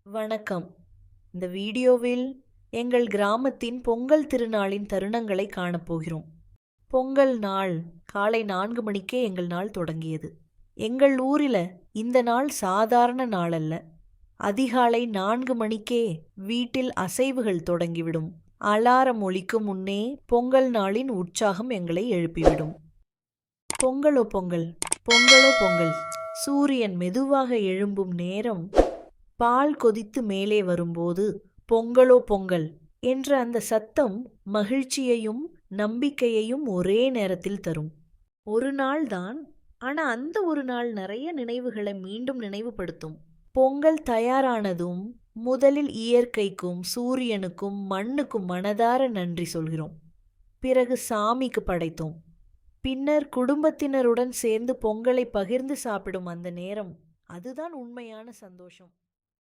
வணக்கம். இந்த வீடியோவில் எங்கள் கிராமத்தின் பொங்கல் திருநாளின் தருணங்களை காணப்போகிறோம். பொங்கல் நாள் காலை 4 மணிக்கே எங்கள் நாள் தொடங்கியது. எங்கள் ஊரில் இந்த நாள் சாதாரண நாள் அல்ல. அதிகாலை 4 மணிக்கே வீட்டில் அசைவுகள் தொடங்கிவிடும். அலாரம் ஒலிக்கும் முன்னே பொங்கல் நாளின் உற்சாகம் எங்களை எழுப்பிவிடும். பொங்கலோ பொங்கல், பொங்கலோ பொங்கல். சூரியன் மெதுவாக எழும்பும் நேரம், பால் கொதித்து மேலே வரும்போது பொங்கலோ பொங்கல் என்ற அந்த சத்தம் மகிழ்ச்சியையும் நம்பிக்கையையும் ஒரே நேரத்தில் தரும். ஒரு நாள் தான், ஆனா அந்த ஒரு நாள் நிறைய நினைவுகளை மீண்டும் நினைவுபடுத்தும். பொங்கல் தயாரானதும் முதலில் இயற்கைக்கும் சூரியனுக்கும் மண்ணுக்கும் மனதார நன்றி சொல்கிறோம். பிறகு சாமிக்கு படைத்தோம். பின்னர் குடும்பத்தினருடன் சேர்ந்து பொங்கலை பகிர்ந்து சாப்பிடும் அந்த நேரம், அதுதான் உண்மையான சந்தோஷம்.